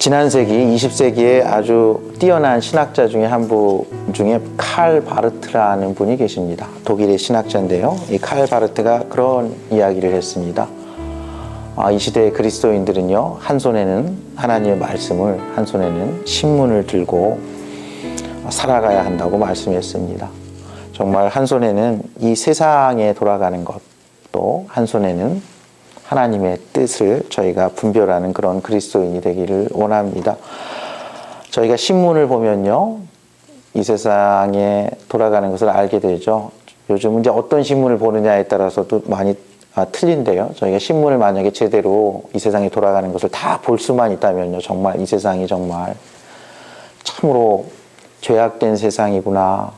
지난 세기 20세기에 아주 뛰어난 신학자 중에 한 분 중에 칼 바르트라는 분이 계십니다. 독일의 신학자인데요. 이 칼 바르트가 그런 이야기를 했습니다. 이 시대의 그리스도인들은요, 한 손에는 하나님의 말씀을, 한 손에는 신문을 들고 살아가야 한다고 말씀했습니다. 정말 한 손에는 이 세상에 돌아가는 것, 또 한 손에는 하나님의 뜻을 저희가 분별하는 그런 그리스도인이 되기를 원합니다. 저희가 신문을 보면요, 이 세상에 돌아가는 것을 알게 되죠. 요즘은 이제 어떤 신문을 보느냐에 따라서도 많이 틀린데요. 저희가 신문을 만약에 제대로 이 세상에 돌아가는 것을 다 볼 수만 있다면요, 정말 이 세상이 정말 참으로 죄악된 세상이구나.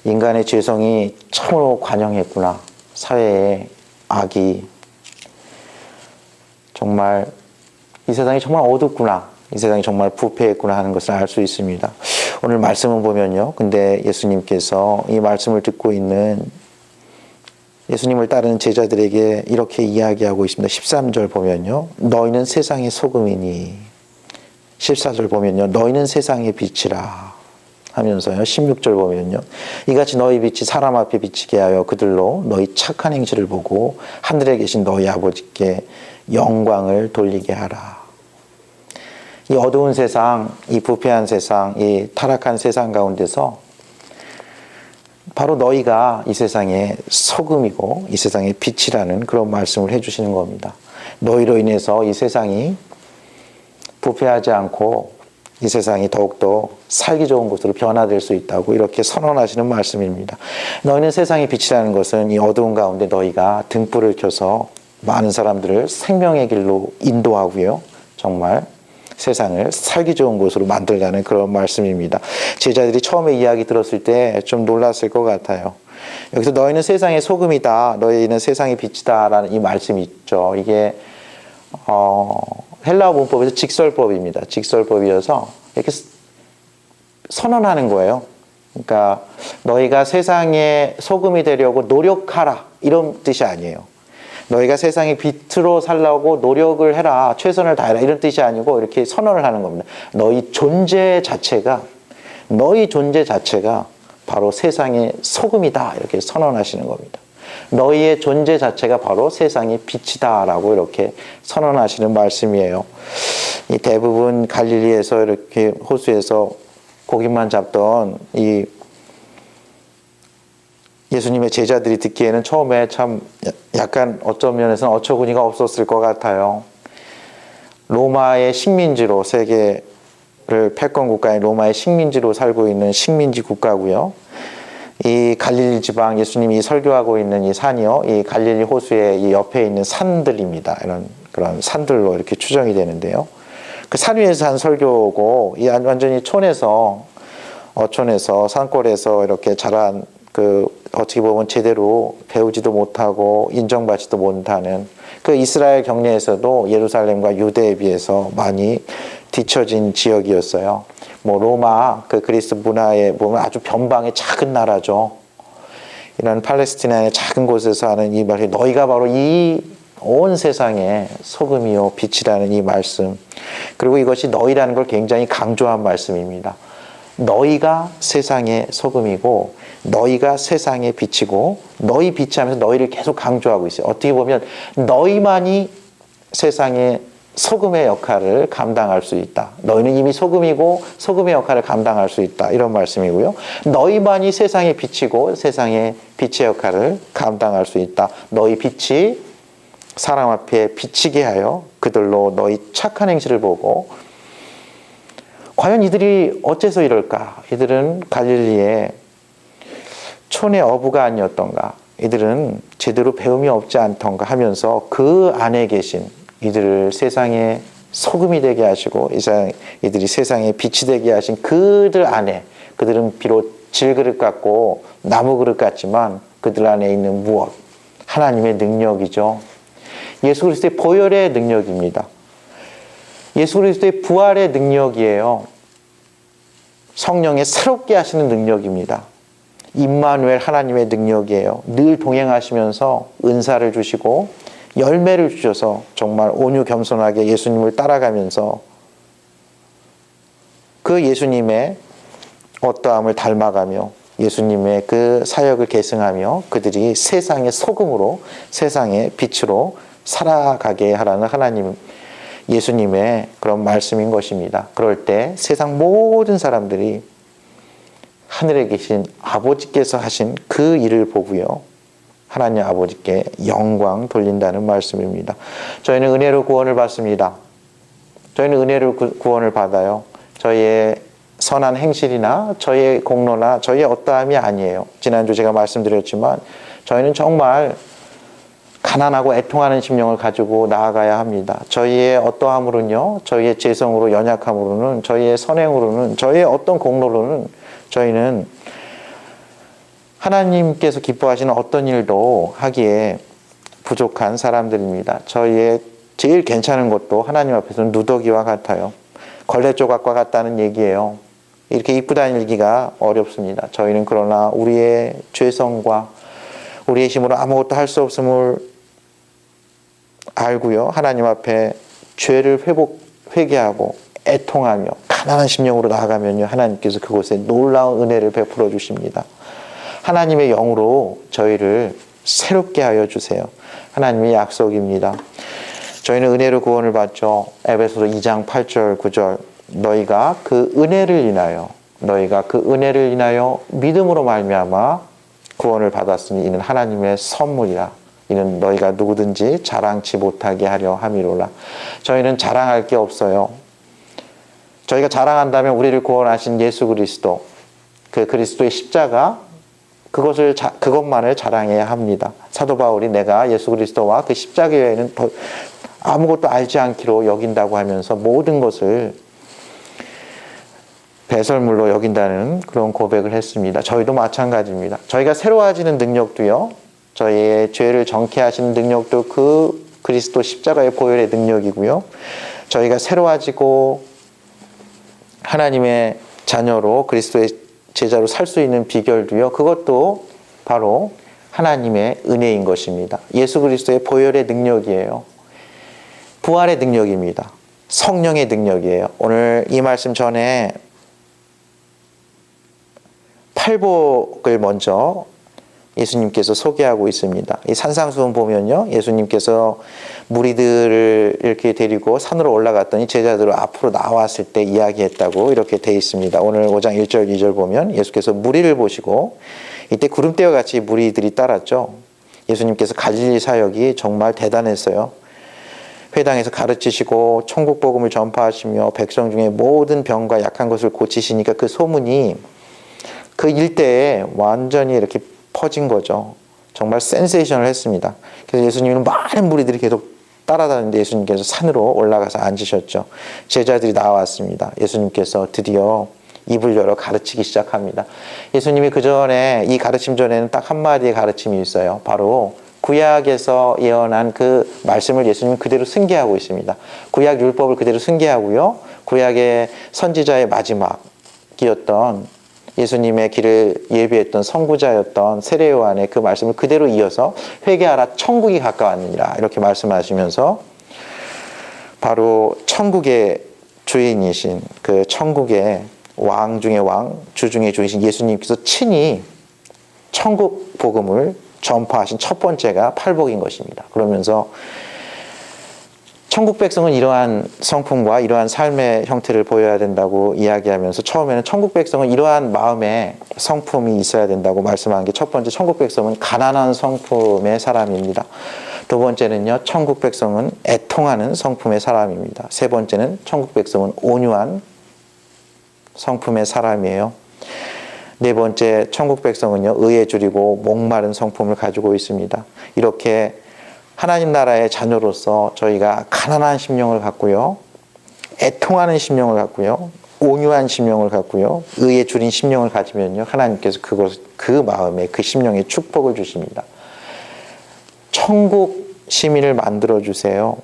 인간의 죄성이 참으로 관영했구나. 사회에 악이 정말 이 세상이 정말 어둡구나. 이 세상이 정말 부패했구나 하는 것을 알 수 있습니다. 오늘 말씀을 보면요. 근데 예수님께서 이 말씀을 듣고 있는 예수님을 따르는 제자들에게 이렇게 이야기하고 있습니다. 13절 보면요. 너희는 세상의 소금이니. 14절 보면요. 너희는 세상의 빛이라 하면서요. 16절 보면요. 이같이 너희 빛이 사람 앞에 비치게 하여 그들로 너희 착한 행실을 보고 하늘에 계신 너희 아버지께 영광을 돌리게 하라. 이 어두운 세상, 이 부패한 세상, 이 타락한 세상 가운데서 바로 너희가 이 세상의 소금이고 이 세상의 빛이라는 그런 말씀을 해주시는 겁니다. 너희로 인해서 이 세상이 부패하지 않고 이 세상이 더욱더 살기 좋은 곳으로 변화될 수 있다고 이렇게 선언하시는 말씀입니다. 너희는 세상의 빛이라는 것은 이 어두운 가운데 너희가 등불을 켜서 많은 사람들을 생명의 길로 인도하고요. 정말 세상을 살기 좋은 곳으로 만들라는 그런 말씀입니다. 제자들이 처음에 이야기 들었을 때 좀 놀랐을 것 같아요. 여기서 너희는 세상의 소금이다. 너희는 세상의 빛이다. 라는 이 말씀이 있죠. 이게 헬라어 문법에서 직설법입니다. 직설법이어서 이렇게 선언하는 거예요. 그러니까 너희가 세상의 소금이 되려고 노력하라. 이런 뜻이 아니에요. 너희가 세상의 빛으로 살려고 노력을 해라, 최선을 다해라 이런 뜻이 아니고 이렇게 선언을 하는 겁니다. 너희 존재 자체가 바로 세상의 소금이다 이렇게 선언하시는 겁니다. 너희의 존재 자체가 바로 세상의 빛이다 라고 이렇게 선언하시는 말씀이에요. 이 대부분 갈릴리에서 이렇게 호수에서 고기만 잡던 이 예수님의 제자들이 듣기에는 처음에 참 약간 어떤 면에서는 어처구니가 없었을 것 같아요. 로마의 식민지로 세계를 패권 국가인 로마의 식민지로 살고 있는 식민지 국가고요. 이 갈릴리 지방 예수님이 설교하고 있는 이 산이요. 이 갈릴리 호수의 이 옆에 있는 산들입니다. 이런 그런 산들로 이렇게 추정이 되는데요. 그 산 위에서 한 설교고 이 완전히 어촌에서 산골에서 이렇게 자란 어떻게 보면 제대로 배우지도 못하고 인정받지도 못하는 그 이스라엘 경내에서도 예루살렘과 유대에 비해서 많이 뒤처진 지역이었어요. 로마 그리스 문화에 보면 아주 변방의 작은 나라죠. 이런 팔레스티나의 작은 곳에서 하는 이 말이 너희가 바로 이 온 세상의 소금이요 빛이라는 이 말씀. 그리고 이것이 너희라는 걸 굉장히 강조한 말씀입니다. 너희가 세상의 소금이고 너희가 세상의 빛이고 너희 빛이 하면서 너희를 계속 강조하고 있어요. 어떻게 보면 너희만이 세상의 소금의 역할을 감당할 수 있다. 너희는 이미 소금이고 소금의 역할을 감당할 수 있다. 이런 말씀이고요. 너희만이 세상의 빛이고 세상의 빛의 역할을 감당할 수 있다. 너희 빛이 사람 앞에 비치게 하여 그들로 너희 착한 행실을 보고 과연 이들이 어째서 이럴까? 이들은 갈릴리의 촌의 어부가 아니었던가? 이들은 제대로 배움이 없지 않던가 하면서 그 안에 계신 이들을 세상의 소금이 되게 하시고 이들이 세상의 빛이 되게 하신 그들 안에 그들은 비록 질그릇 같고 나무 그릇 같지만 그들 안에 있는 무엇? 하나님의 능력이죠. 예수 그리스도의 보혈의 능력입니다. 예수 그리스도의 부활의 능력이에요. 성령의 새롭게 하시는 능력입니다. 임마누엘 하나님의 능력이에요. 늘 동행하시면서 은사를 주시고 열매를 주셔서 정말 온유 겸손하게 예수님을 따라가면서 그 예수님의 어떠함을 닮아가며 예수님의 그 사역을 계승하며 그들이 세상의 소금으로 세상의 빛으로 살아가게 하라는 하나님 예수님의 그런 말씀인 것입니다. 그럴 때 세상 모든 사람들이 하늘에 계신 아버지께서 하신 그 일을 보고요, 하나님 아버지께 영광 돌린다는 말씀입니다. 저희는 은혜로 구원을 받습니다. 저희는 은혜로 구원을 받아요. 저희의 선한 행실이나 저희의 공로나 저희의 어떠함이 아니에요. 지난주 제가 말씀드렸지만 저희는 정말 가난하고 애통하는 심령을 가지고 나아가야 합니다. 저희의 어떠함으로는요, 저희의 재성으로 연약함으로는, 저희의 선행으로는, 저희의 어떤 공로로는 저희는 하나님께서 기뻐하시는 어떤 일도 하기에 부족한 사람들입니다. 저희의 제일 괜찮은 것도 하나님 앞에서는 누더기와 같아요. 걸레 조각과 같다는 얘기예요. 이렇게 입고 다니기가 어렵습니다. 저희는 그러나 우리의 죄성과 우리의 힘으로 아무것도 할 수 없음을 알고요, 하나님 앞에 죄를 회개하고 애통하며 가난한 심령으로 나아가면요, 하나님께서 그곳에 놀라운 은혜를 베풀어 주십니다. 하나님의 영으로 저희를 새롭게 하여 주세요. 하나님의 약속입니다. 저희는 은혜로 구원을 받죠. 에베소서 2장 8절 9절 너희가 그 은혜를 인하여 믿음으로 말미암아 구원을 받았으니 이는 하나님의 선물이라. 이는 너희가 누구든지 자랑치 못하게 하려 함이로라. 저희는 자랑할 게 없어요. 저희가 자랑한다면 우리를 구원하신 예수 그리스도, 그 그리스도의 십자가, 그것만을 자랑해야 합니다. 사도 바울이 내가 예수 그리스도와 그 십자가 외에는 더 아무것도 알지 않기로 여긴다고 하면서 모든 것을 배설물로 여긴다는 그런 고백을 했습니다. 저희도 마찬가지입니다. 저희가 새로워지는 능력도요, 저희의 죄를 정케 하시는 능력도 그 그리스도 십자가의 보혈의 능력이고요, 저희가 새로워지고 하나님의 자녀로 그리스도의 제자로 살 수 있는 비결도요, 그것도 바로 하나님의 은혜인 것입니다. 예수 그리스도의 보혈의 능력이에요. 부활의 능력입니다. 성령의 능력이에요. 오늘 이 말씀 전에 팔복을 먼저 예수님께서 소개하고 있습니다. 이 산상수훈 보면요, 예수님께서 무리들을 이렇게 데리고 산으로 올라갔더니 제자들을 앞으로 나왔을 때 이야기했다고 이렇게 돼 있습니다. 오늘 5장 1절 2절 보면 예수께서 무리를 보시고, 이때 구름대와 같이 무리들이 따랐죠. 예수님께서 갈릴리 사역이 정말 대단했어요. 회당에서 가르치시고 천국 복음을 전파하시며 백성 중에 모든 병과 약한 것을 고치시니까 그 소문이 그 일대에 완전히 이렇게 퍼진 거죠. 정말 센세이션을 했습니다. 그래서 예수님은 많은 무리들이 계속 따라다니는데 예수님께서 산으로 올라가서 앉으셨죠. 제자들이 나왔습니다. 예수님께서 드디어 입을 열어 가르치기 시작합니다. 예수님이 그 전에, 이 가르침 전에는 딱 한마디의 가르침이 있어요. 바로 구약에서 예언한 그 말씀을 예수님은 그대로 승계하고 있습니다. 구약 율법을 그대로 승계하고요, 구약의 선지자의 마지막이었던 예수님의 길을 예비했던 선구자였던 세례 요한의 그 말씀을 그대로 이어서 회개하라 천국이 가까웠느니라 이렇게 말씀하시면서 바로 천국의 주인이신, 그 천국의 왕 중의 왕, 주 중의 주이신 예수님께서 친히 천국 복음을 전파하신 첫 번째가 팔복인 것입니다. 그러면서 천국 백성은 이러한 성품과 이러한 삶의 형태를 보여야 된다고 이야기하면서, 처음에는 천국 백성은 이러한 마음의 성품이 있어야 된다고 말씀한 게, 첫 번째, 천국 백성은 가난한 성품의 사람입니다. 두 번째는요, 천국 백성은 애통하는 성품의 사람입니다. 세 번째는 천국 백성은 온유한 성품의 사람이에요. 네 번째, 천국 백성은요, 의에 줄이고 목마른 성품을 가지고 있습니다. 이렇게 하나님 나라의 자녀로서 저희가 가난한 심령을 갖고요, 애통하는 심령을 갖고요, 온유한 심령을 갖고요, 의에 줄인 심령을 가지면요, 하나님께서 그 마음에, 그 심령에 축복을 주십니다. 천국 시민을 만들어 주세요.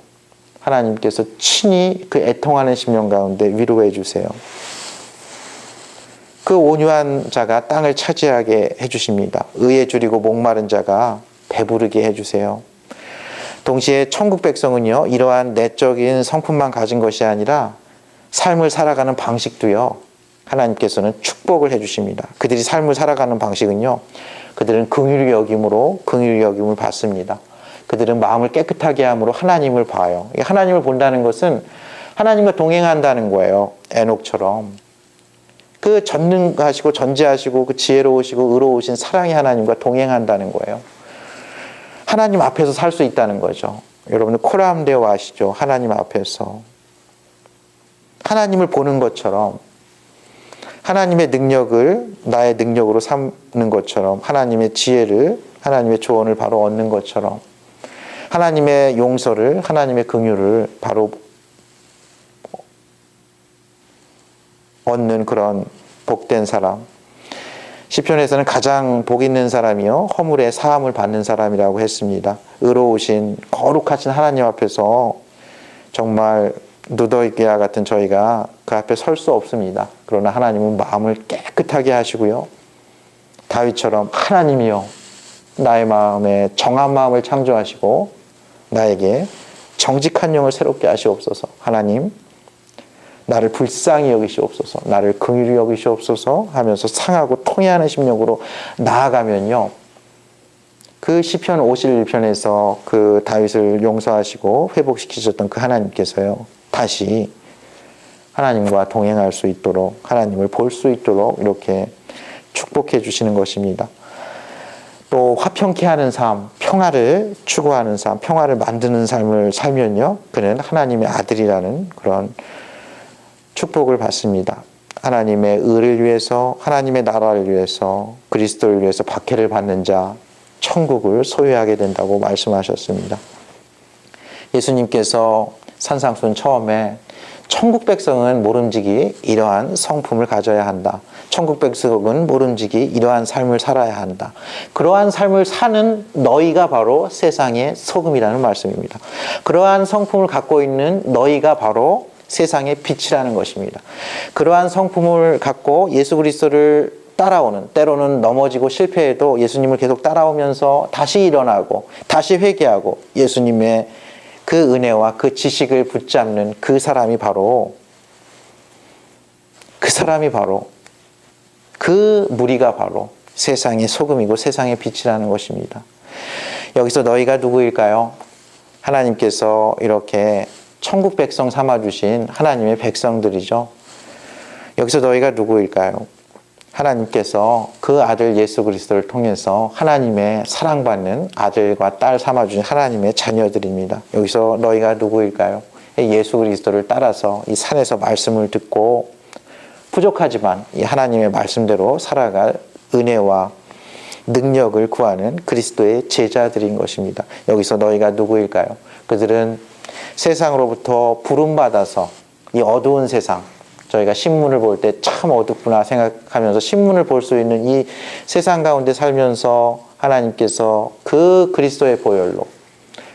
하나님께서 친히 그 애통하는 심령 가운데 위로해 주세요. 그 온유한 자가 땅을 차지하게 해주십니다. 의에 줄이고 목마른 자가 배부르게 해주세요. 동시에 천국 백성은요, 이러한 내적인 성품만 가진 것이 아니라 삶을 살아가는 방식도요, 하나님께서는 축복을 해주십니다. 그들이 삶을 살아가는 방식은요, 그들은 긍휼히 여김으로 긍휼히 여김을 받습니다. 그들은 마음을 깨끗하게 함으로 하나님을 봐요. 하나님을 본다는 것은 하나님과 동행한다는 거예요. 에녹처럼. 그 전능하시고 전지하시고 그 지혜로우시고 의로우신 사랑의 하나님과 동행한다는 거예요. 하나님 앞에서 살 수 있다는 거죠. 여러분들 코람데오 아시죠? 하나님 앞에서. 하나님을 보는 것처럼, 하나님의 능력을 나의 능력으로 삼는 것처럼, 하나님의 지혜를, 하나님의 조언을 바로 얻는 것처럼, 하나님의 용서를, 하나님의 긍휼을 바로 얻는 그런 복된 사람. 시편에서는 가장 복 있는 사람이요 허물의 사함을 받는 사람이라고 했습니다. 의로우신 거룩하신 하나님 앞에서 정말 누더기와 같은 저희가 그 앞에 설 수 없습니다. 그러나 하나님은 마음을 깨끗하게 하시고요, 다윗처럼 하나님이여 나의 마음에 정한 마음을 창조하시고 나에게 정직한 영을 새롭게 하시옵소서. 하나님 나를 불쌍히 여기시옵소서, 나를 긍휼히 여기시옵소서 하면서 상하고 통회하는 심령으로 나아가면요, 그 시편 51편에서 그 다윗을 용서하시고 회복시키셨던 그 하나님께서요, 다시 하나님과 동행할 수 있도록, 하나님을 볼 수 있도록 이렇게 축복해 주시는 것입니다. 또 화평케 하는 삶, 평화를 추구하는 삶, 평화를 만드는 삶을 살면요, 그는 하나님의 아들이라는 그런 축복을 받습니다. 하나님의 의를 위해서, 하나님의 나라를 위해서, 그리스도를 위해서 박해를 받는 자, 천국을 소유하게 된다고 말씀하셨습니다. 예수님께서 산상순 처음에 천국 백성은 모름지기 이러한 성품을 가져야 한다. 천국 백성은 모름지기 이러한 삶을 살아야 한다. 그러한 삶을 사는 너희가 바로 세상의 소금이라는 말씀입니다. 그러한 성품을 갖고 있는 너희가 바로 세상의 빛이라는 것입니다. 그러한 성품을 갖고 예수 그리스도를 따라오는, 때로는 넘어지고 실패해도 예수님을 계속 따라오면서 다시 일어나고 다시 회개하고 예수님의 그 은혜와 그 지식을 붙잡는 그 사람이 바로 그 무리가 바로 세상의 소금이고 세상의 빛이라는 것입니다. 여기서 너희가 누구일까요? 하나님께서 이렇게 천국 백성 삼아주신 하나님의 백성들이죠. 여기서 너희가 누구일까요? 하나님께서 그 아들 예수 그리스도를 통해서 하나님의 사랑받는 아들과 딸 삼아주신 하나님의 자녀들입니다. 여기서 너희가 누구일까요? 예수 그리스도를 따라서 이 산에서 말씀을 듣고 부족하지만 이 하나님의 말씀대로 살아갈 은혜와 능력을 구하는 그리스도의 제자들인 것입니다. 여기서 너희가 누구일까요? 그들은 세상으로부터 부름받아서 이 어두운 세상, 저희가 신문을 볼 때 참 어둡구나 생각하면서 신문을 볼 수 있는 이 세상 가운데 살면서 하나님께서 그 그리스도의 보혈로,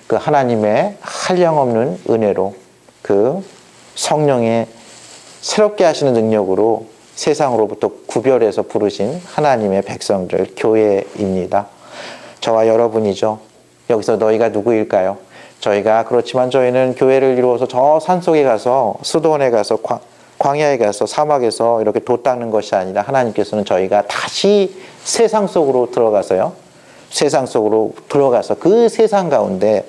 그 하나님의 한량없는 은혜로, 그 성령의 새롭게 하시는 능력으로 세상으로부터 구별해서 부르신 하나님의 백성들, 교회입니다. 저와 여러분이죠. 여기서 너희가 누구일까요? 저희가 그렇지만 저희는 교회를 이루어서 저 산속에 가서, 수도원에 가서, 광야에 가서, 사막에서 이렇게 돛 닦는 것이 아니라 하나님께서는 저희가 다시 세상 속으로 들어가서요, 세상 속으로 들어가서 그 세상 가운데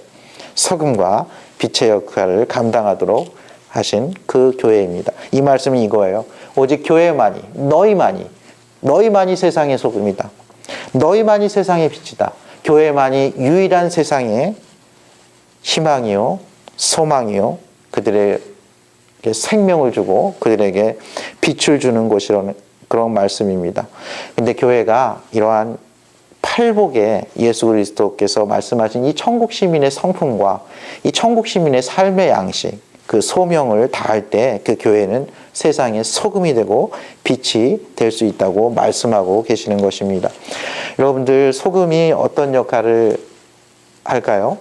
소금과 빛의 역할을 감당하도록 하신 그 교회입니다. 이 말씀이 이거예요. 오직 교회만이, 너희만이 세상의 소금이다. 너희만이 세상의 빛이다. 교회만이 유일한 세상의 희망이요, 소망이요, 그들에게 생명을 주고 그들에게 빛을 주는 곳이라는 그런 말씀입니다. 근데 교회가 이러한 팔복에 예수 그리스도께서 말씀하신 이 천국 시민의 성품과 이 천국 시민의 삶의 양식, 그 소명을 다할 때 그 교회는 세상의 소금이 되고 빛이 될 수 있다고 말씀하고 계시는 것입니다. 여러분들, 소금이 어떤 역할을 할까요?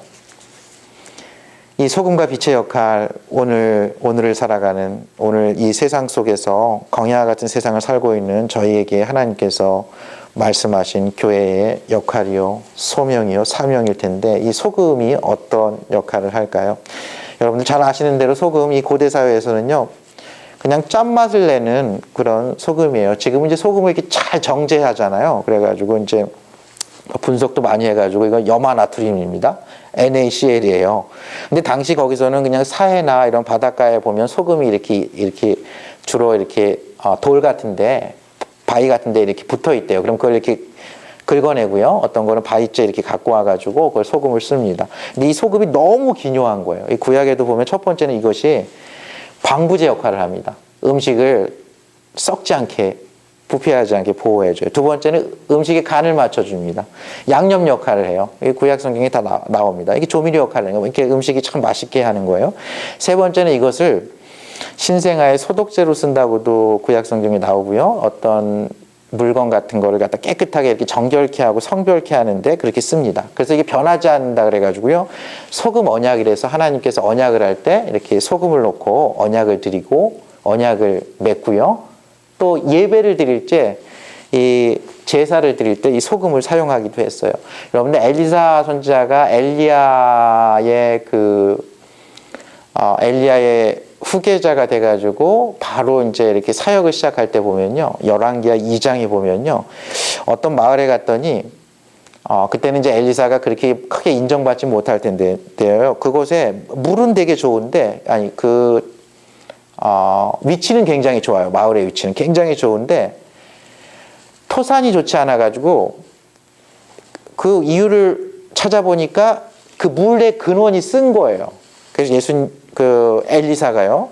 이 소금과 빛의 역할, 오늘을 살아가는, 오늘 이 세상 속에서 광야 같은 세상을 살고 있는 저희에게 하나님께서 말씀하신 교회의 역할이요, 소명이요, 사명일 텐데, 이 소금이 어떤 역할을 할까요? 여러분들 잘 아시는 대로 소금, 이 고대 사회에서는요, 그냥 짠맛을 내는 그런 소금이에요. 지금은 이제 소금을 이렇게 잘 정제하잖아요. 그래가지고 이제 분석도 많이 해가지고 이건 염화나트륨입니다. NaCl이에요. 근데 당시 거기서는 그냥 사해나 이런 바닷가에 보면 소금이 이렇게 주로 이렇게 돌 같은데, 바위 같은데 이렇게 붙어 있대요. 그럼 그걸 이렇게 긁어내고요. 어떤 거는 바위째 이렇게 갖고 와가지고 그걸 소금을 씁니다. 근데 이 소금이 너무 기묘한 거예요. 이 구약에도 보면 첫 번째는 이것이 방부제 역할을 합니다. 음식을 썩지 않게, 부패하지 않게 보호해줘요. 두 번째는 음식의 간을 맞춰줍니다. 양념 역할을 해요. 이 구약 성경에 다 나옵니다. 이게 조미료 역할을 해요. 이렇게 음식이 참 맛있게 하는 거예요. 세 번째는 이것을 신생아의 소독제로 쓴다고도 구약 성경에 나오고요. 어떤 물건 같은 거를 갖다 깨끗하게 이렇게 정결케 하고 성결케 하는데 그렇게 씁니다. 그래서 이게 변하지 않는다 그래가지고요. 소금 언약이라서 하나님께서 언약을 할 때 이렇게 소금을 넣고 언약을 드리고 언약을 맺고요. 또 예배를 드릴 때 이 제사를 드릴 때 이 소금을 사용하기도 했어요. 여러분들 엘리사 선지자가 엘리야의 후계자가 돼가지고 바로 이제 이렇게 사역을 시작할 때 보면요. 열왕기하 2장에 보면요. 어떤 마을에 갔더니 그때는 이제 엘리사가 그렇게 크게 인정받지 못할 텐데요. 그곳에 물은 되게 좋은데 위치는 굉장히 좋아요. 마을의 위치는 굉장히 좋은데 토산이 좋지 않아 가지고 그 이유를 찾아보니까 그 물의 근원이 쓴 거예요. 그래서 엘리사가요.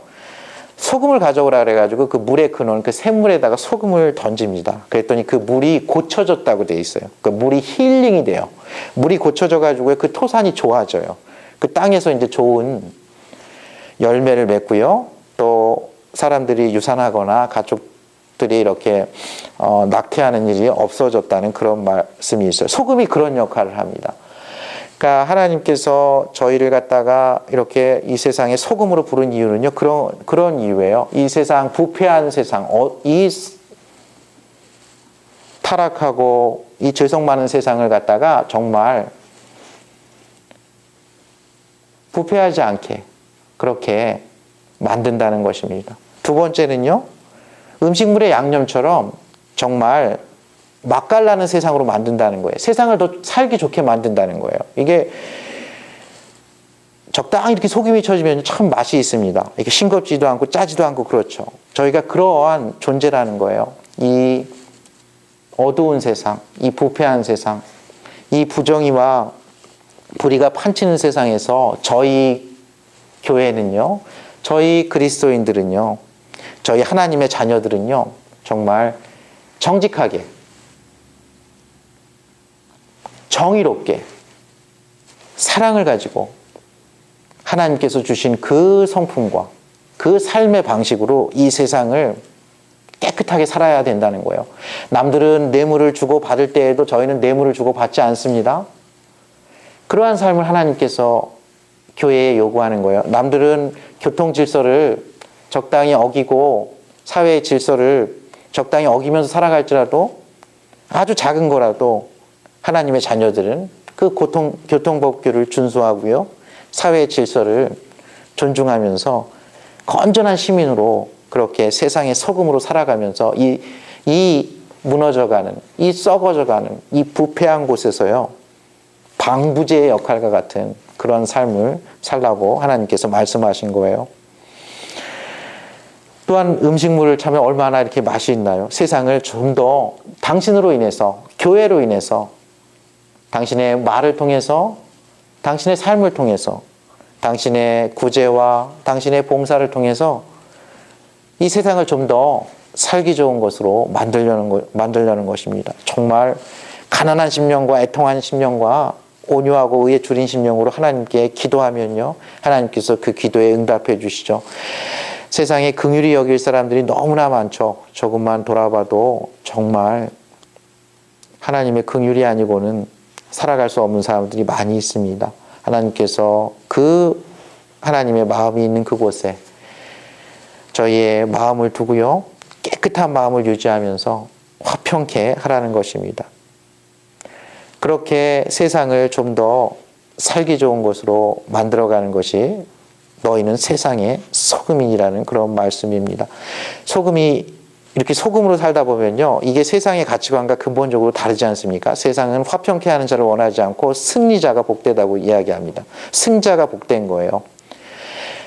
소금을 가져오라 그래가지고 그 물의 근원, 그 샘물에다가 소금을 던집니다. 그랬더니 그 물이 고쳐졌다고 돼 있어요. 그 물이 힐링이 돼요. 물이 고쳐져가지고 그 토산이 좋아져요. 그 땅에서 이제 좋은 열매를 맺고요. 또 사람들이 유산하거나 가축들이 이렇게 낙태하는 일이 없어졌다는 그런 말씀이 있어요. 소금이 그런 역할을 합니다. 그러니까 하나님께서 저희를 갖다가 이렇게 이 세상에 소금으로 부른 이유는요. 그런 이유예요. 이 세상, 부패한 세상, 이 타락하고 이 죄성 많은 세상을 갖다가 정말 부패하지 않게 그렇게 만든다는 것입니다. 두 번째는요. 음식물의 양념처럼 정말 맛깔나는 세상으로 만든다는 거예요. 세상을 더 살기 좋게 만든다는 거예요. 이게 적당히 이렇게 소금이 쳐지면 참 맛이 있습니다. 이게 싱겁지도 않고 짜지도 않고 그렇죠. 저희가 그러한 존재라는 거예요. 이 어두운 세상, 이 부패한 세상, 이 부정의와 불의가 판치는 세상에서 저희 교회는요, 저희 그리스도인들은요, 저희 하나님의 자녀들은요, 정말 정직하게, 정의롭게, 사랑을 가지고 하나님께서 주신 그 성품과 그 삶의 방식으로 이 세상을 깨끗하게 살아야 된다는 거예요. 남들은 뇌물을 주고 받을 때에도 저희는 뇌물을 주고 받지 않습니다. 그러한 삶을 하나님께서 교회에 요구하는 거예요. 남들은 교통 질서를 적당히 어기고 사회의 질서를 적당히 어기면서 살아갈지라도 아주 작은 거라도 하나님의 자녀들은 그 교통법규를 준수하고요. 사회의 질서를 존중하면서 건전한 시민으로 그렇게 세상의 소금으로 살아가면서 이 무너져가는, 이 썩어져가는, 이 부패한 곳에서요. 방부제의 역할과 같은 그런 삶을 살라고 하나님께서 말씀하신 거예요. 또한 음식물을 차면 얼마나 이렇게 맛이 있나요? 세상을 좀 더 당신으로 인해서, 교회로 인해서, 당신의 말을 통해서, 당신의 삶을 통해서, 당신의 구제와 당신의 봉사를 통해서 이 세상을 좀 더 살기 좋은 것으로 만들려는 것입니다. 정말 가난한 심령과 애통한 심령과 온유하고 의에 줄인 심령으로 하나님께 기도하면요. 하나님께서 그 기도에 응답해 주시죠. 세상에 긍휼히 여길 사람들이 너무나 많죠. 조금만 돌아봐도 정말 하나님의 긍휼이 아니고는 살아갈 수 없는 사람들이 많이 있습니다. 하나님께서 그 하나님의 마음이 있는 그곳에 저희의 마음을 두고요. 깨끗한 마음을 유지하면서 화평케 하라는 것입니다. 그렇게 세상을 좀 더 살기 좋은 곳으로 만들어가는 것이 너희는 세상의 소금이라는 그런 말씀입니다. 소금이 이렇게 소금으로 살다 보면요, 이게 세상의 가치관과 근본적으로 다르지 않습니까? 세상은 화평케 하는 자를 원하지 않고 승리자가 복되다고 이야기합니다. 승자가 복된 거예요.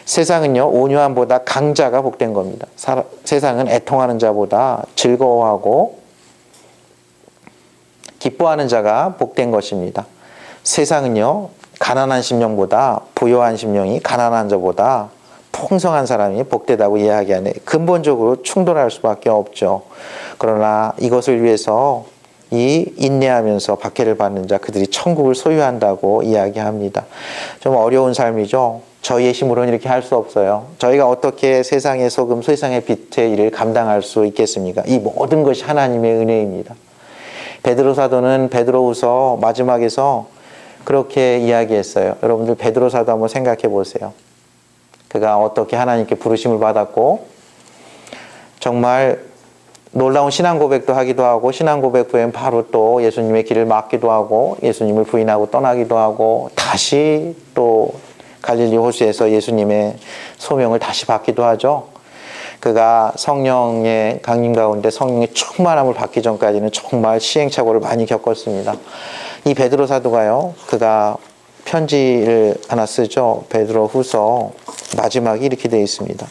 세상은요, 온유함보다 강자가 복된 겁니다. 세상은 애통하는 자보다 즐거워하고 기뻐하는 자가 복된 것입니다. 세상은요, 가난한 심령보다 부요한 심령이 가난한 자보다 풍성한 사람이 복되다고 이야기하네. 근본적으로 충돌할 수밖에 없죠. 그러나 이것을 위해서 이 인내하면서 박해를 받는 자, 그들이 천국을 소유한다고 이야기합니다. 좀 어려운 삶이죠. 저희의 힘으로는 이렇게 할 수 없어요. 저희가 어떻게 세상의 소금, 세상의 빛의 일을 감당할 수 있겠습니까? 이 모든 것이 하나님의 은혜입니다. 베드로 사도는 베드로후서 마지막에서 그렇게 이야기했어요. 여러분들 베드로 사도 한번 생각해 보세요. 그가 어떻게 하나님께 부르심을 받았고 정말 놀라운 신앙 고백도 하기도 하고 신앙 고백 후엔 바로 또 예수님의 길을 막기도 하고 예수님을 부인하고 떠나기도 하고 다시 또 갈릴리 호수에서 예수님의 소명을 다시 받기도 하죠. 그가 성령의 강림 가운데 성령의 충만함을 받기 전까지는 정말 시행착오를 많이 겪었습니다. 이 베드로 사도가요, 그가 편지를 하나 쓰죠. 베드로 후서 마지막이 이렇게 되어 있습니다.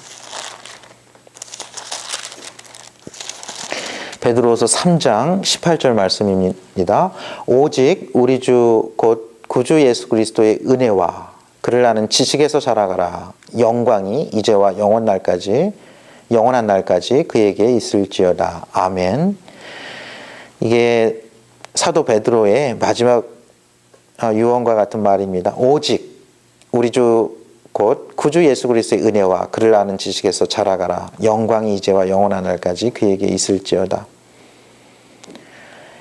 베드로후서 3장 18절 말씀입니다. 오직 우리 주 곧 구주 예수 그리스도의 은혜와 그를 아는 지식에서 자라가라. 영광이 이제와 영원한 날까지 그에게 있을지어다. 아멘. 이게 사도 베드로의 마지막 유언과 같은 말입니다. 오직 우리 주 곧 구주 예수 그리스도의 은혜와 그를 아는 지식에서 자라가라. 영광이 이제와 영원한 날까지 그에게 있을지어다.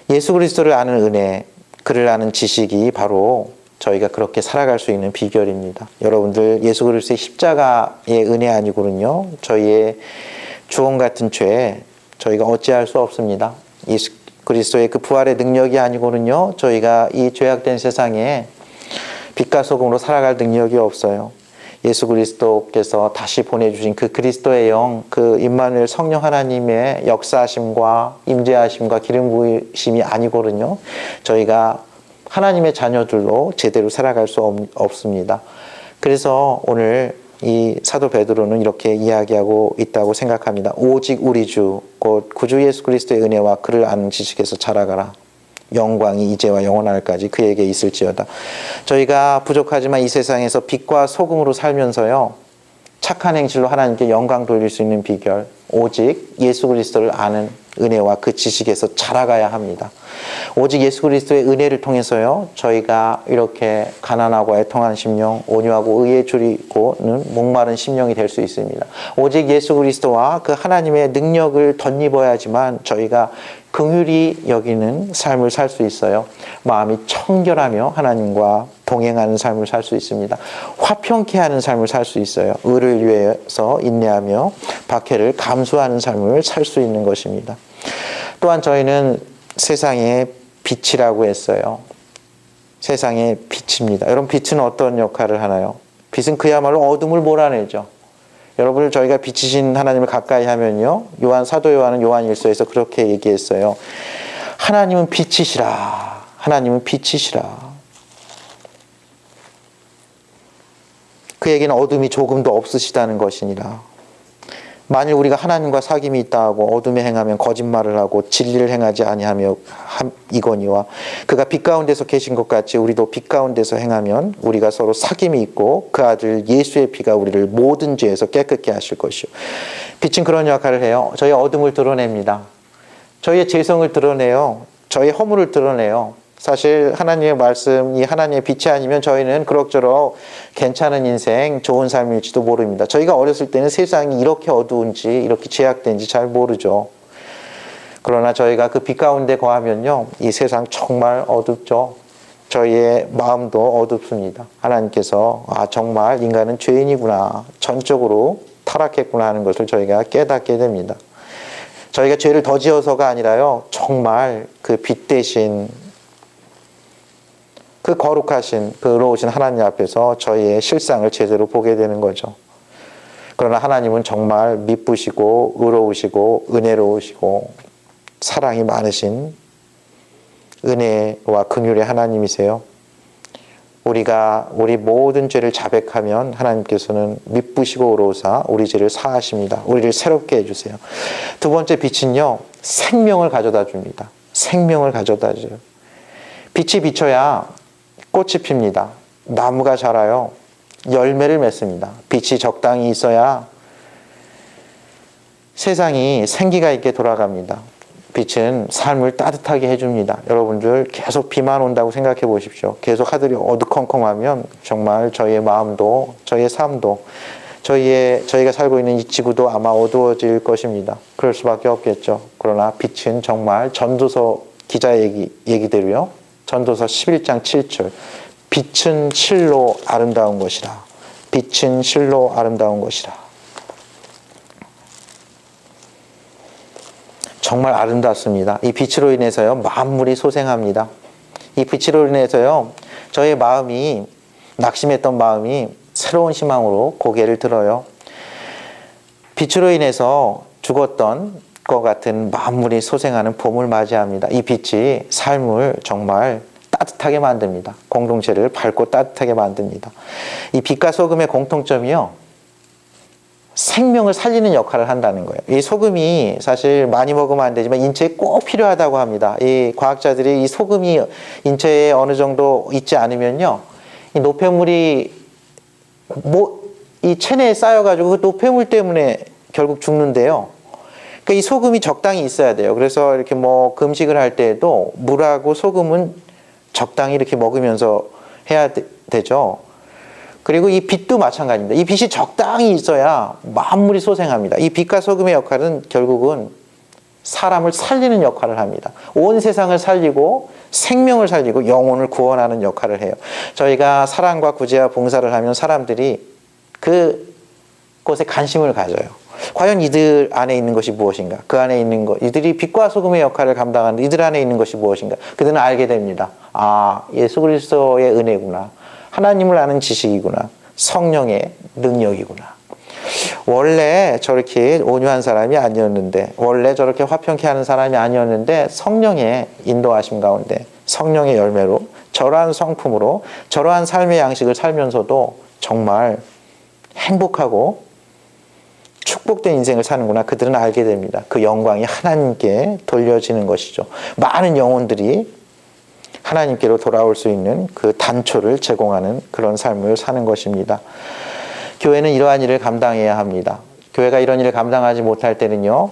예수 그리스도를 아는 은혜, 그를 아는 지식이 바로 저희가 그렇게 살아갈 수 있는 비결입니다. 여러분들 예수 그리스도의 십자가의 은혜 아니고는요, 저희의 주홍 같은 죄 저희가 어찌할 수 없습니다. 예수 그리스도의 그 부활의 능력이 아니고는요, 저희가 이 죄악된 세상에 빛과 소금으로 살아갈 능력이 없어요. 예수 그리스도께서 다시 보내주신 그 그리스도의 영, 그 임마누엘 성령 하나님의 역사하심과 임재하심과 기름 부으심이 아니고는요, 저희가 하나님의 자녀들로 제대로 살아갈 수 없습니다. 그래서 오늘 이 사도 베드로는 이렇게 이야기하고 있다고 생각합니다. 오직 우리 주, 곧 구주 예수 그리스도의 은혜와 그를 아는 지식에서 자라가라. 영광이 이제와 영원할까지 그에게 있을지어다. 저희가 부족하지만 이 세상에서 빛과 소금으로 살면서요, 착한 행실로 하나님께 영광 돌릴 수 있는 비결, 오직 예수 그리스도를 아는 은혜와 그 지식에서 자라가야 합니다. 오직 예수 그리스도의 은혜를 통해서요, 저희가 이렇게 가난하고 애통한 심령, 온유하고 의에 줄이고는 목마른 심령이 될 수 있습니다. 오직 예수 그리스도와 그 하나님의 능력을 덧입어야지만 저희가 긍휼히 여기는 삶을 살 수 있어요. 마음이 청결하며 하나님과 동행하는 삶을 살 수 있습니다. 화평케 하는 삶을 살 수 있어요. 의를 위해서 인내하며 박해를 감수하는 삶을 살 수 있는 것입니다. 또한 저희는 세상의 빛이라고 했어요. 세상의 빛입니다. 여러분, 빛은 어떤 역할을 하나요? 빛은 그야말로 어둠을 몰아내죠. 여러분을 저희가 빛이신 하나님을 가까이 하면요, 사도 요한은 요한일서에서 그렇게 얘기했어요. 하나님은 빛이시라. 하나님은 빛이시라. 그에게는 어둠이 조금도 없으시다는 것이니라. 만일 우리가 하나님과 사귐이 있다 하고 어둠에 행하면 거짓말을 하고 진리를 행하지 아니하며 이거니와 그가 빛 가운데서 계신 것 같이 우리도 빛 가운데서 행하면 우리가 서로 사귐이 있고 그 아들 예수의 피가 우리를 모든 죄에서 깨끗게 하실 것이요. 빛은 그런 역할을 해요. 저희 어둠을 드러냅니다. 저희의 죄성을 드러내요. 저희의 허물을 드러내요. 사실 하나님의 말씀이 하나님의 빛이 아니면 저희는 그럭저럭 괜찮은 인생, 좋은 삶일지도 모릅니다. 저희가 어렸을 때는 세상이 이렇게 어두운지, 이렇게 죄악된지 잘 모르죠. 그러나 저희가 그 빛 가운데 거하면요, 이 세상 정말 어둡죠. 저희의 마음도 어둡습니다. 하나님께서 정말 인간은 죄인이구나, 전적으로 타락했구나 하는 것을 저희가 깨닫게 됩니다. 저희가 죄를 더 지어서가 아니라요, 정말 그 빛 대신 그 거룩하신, 그 의로우신 하나님 앞에서 저희의 실상을 제대로 보게 되는 거죠. 그러나 하나님은 정말 미쁘시고 의로우시고 은혜로우시고 사랑이 많으신 은혜와 긍휼의 하나님이세요. 우리가 우리 모든 죄를 자백하면 하나님께서는 미쁘시고 의로우사 우리 죄를 사하십니다. 우리를 새롭게 해주세요. 두 번째, 빛은요, 생명을 가져다 줍니다. 생명을 가져다 줘요. 빛이 비쳐야 꽃이 핍니다. 나무가 자라요. 열매를 맺습니다. 빛이 적당히 있어야 세상이 생기가 있게 돌아갑니다. 빛은 삶을 따뜻하게 해줍니다. 여러분들 계속 비만 온다고 생각해 보십시오. 계속 하늘이 어두컴컴하면 정말 저희의 마음도, 저희의 삶도, 저희가 살고 있는 이 지구도 아마 어두워질 것입니다. 그럴 수밖에 없겠죠. 그러나 빛은 정말 전도서 기자 얘기대로요. 전도서 11장 7절. 빛은 실로 아름다운 것이라. 빛은 실로 아름다운 것이라. 정말 아름답습니다. 이 빛으로 인해서요, 만물이 소생합니다. 이 빛으로 인해서요, 저의 마음이, 낙심했던 마음이 새로운 희망으로 고개를 들어요. 빛으로 인해서 죽었던 것 같은 만물이 소생하는 봄을 맞이합니다. 이 빛이 삶을 정말 따뜻하게 만듭니다. 공동체를 밝고 따뜻하게 만듭니다. 이 빛과 소금의 공통점이요, 생명을 살리는 역할을 한다는 거예요. 이 소금이 사실 많이 먹으면 안 되지만 인체에 꼭 필요하다고 합니다. 이 과학자들이 이 소금이 인체에 어느 정도 있지 않으면요, 이 노폐물이 이 체내에 쌓여가지고 그 노폐물 때문에 결국 죽는데요. 그러니까 이 소금이 적당히 있어야 돼요. 그래서 이렇게 금식을 할 때에도 물하고 소금은 적당히 이렇게 먹으면서 해야 되죠. 그리고 이 빛도 마찬가지입니다. 이 빛이 적당히 있어야 만물이 소생합니다. 이 빛과 소금의 역할은 결국은 사람을 살리는 역할을 합니다. 온 세상을 살리고 생명을 살리고 영혼을 구원하는 역할을 해요. 저희가 사랑과 구제와 봉사를 하면 사람들이 그곳에 관심을 가져요. 과연 이들 안에 있는 것이 무엇인가? 그 안에 있는 것, 이들이 빛과 소금의 역할을 감당하는 이들 안에 있는 것이 무엇인가? 그들은 알게 됩니다. 아, 예수 그리스도의 은혜구나. 하나님을 아는 지식이구나. 성령의 능력이구나. 원래 저렇게 온유한 사람이 아니었는데, 원래 저렇게 화평케 하는 사람이 아니었는데, 성령의 인도하심 가운데, 성령의 열매로, 저러한 성품으로, 저러한 삶의 양식을 살면서도 정말 행복하고 축복된 인생을 사는구나. 그들은 알게 됩니다. 그 영광이 하나님께 돌려지는 것이죠. 많은 영혼들이 하나님께로 돌아올 수 있는 그 단초를 제공하는 그런 삶을 사는 것입니다. 교회는 이러한 일을 감당해야 합니다. 교회가 이런 일을 감당하지 못할 때는요,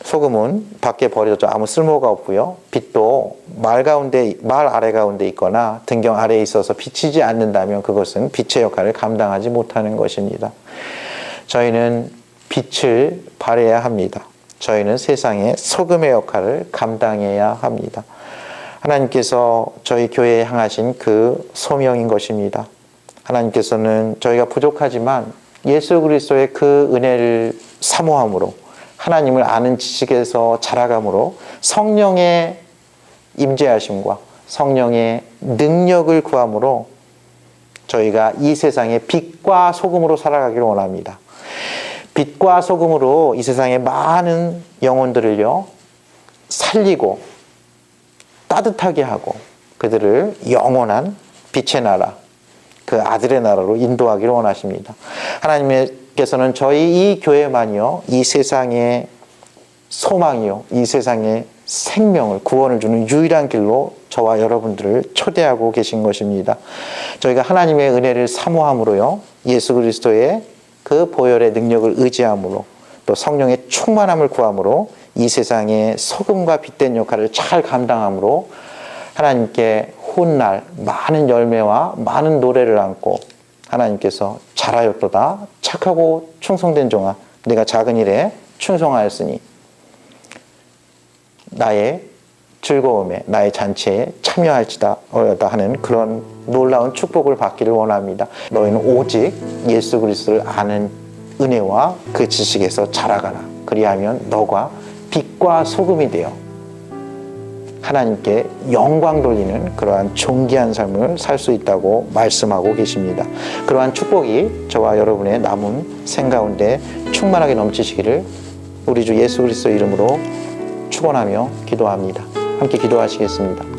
소금은 밖에 버려져 아무 쓸모가 없고요, 빛도 말 아래 가운데 있거나 등경 아래에 있어서 비치지 않는다면 그것은 빛의 역할을 감당하지 못하는 것입니다. 저희는 빛을 발해야 합니다. 저희는 세상의 소금의 역할을 감당해야 합니다. 하나님께서 저희 교회에 향하신 그 소명인 것입니다. 하나님께서는 저희가 부족하지만 예수 그리스도의 그 은혜를 사모함으로, 하나님을 아는 지식에서 자라감으로, 성령의 임재하심과 성령의 능력을 구함으로 저희가 이 세상의 빛과 소금으로 살아가기를 원합니다. 빛과 소금으로 이 세상의 많은 영혼들을요, 살리고 따뜻하게 하고 그들을 영원한 빛의 나라, 그 아들의 나라로 인도하기를 원하십니다. 하나님께서는 저희 이 교회만이요, 이 세상의 소망이요, 이 세상의 생명을, 구원을 주는 유일한 길로 저와 여러분들을 초대하고 계신 것입니다. 저희가 하나님의 은혜를 사모함으로요, 예수 그리스도의 그 보혈의 능력을 의지함으로, 또 성령의 충만함을 구함으로 이 세상의 소금과 빛된 역할을 잘 감당함으로 하나님께 훗날 많은 열매와 많은 노래를 안고 하나님께서 잘하였도다 착하고 충성된 종아, 내가 작은 일에 충성하였으니 나의 즐거움에, 나의 잔치에 참여할지다 하는 그런 놀라운 축복을 받기를 원합니다. 너희는 오직 예수 그리스도를 아는 은혜와 그 지식에서 자라가라. 그리하면 너가 빛과 소금이 되어 하나님께 영광 돌리는 그러한 존귀한 삶을 살 수 있다고 말씀하고 계십니다. 그러한 축복이 저와 여러분의 남은 생 가운데 충만하게 넘치시기를 우리 주 예수 그리스도 이름으로 축원하며 기도합니다. 함께 기도하시겠습니다.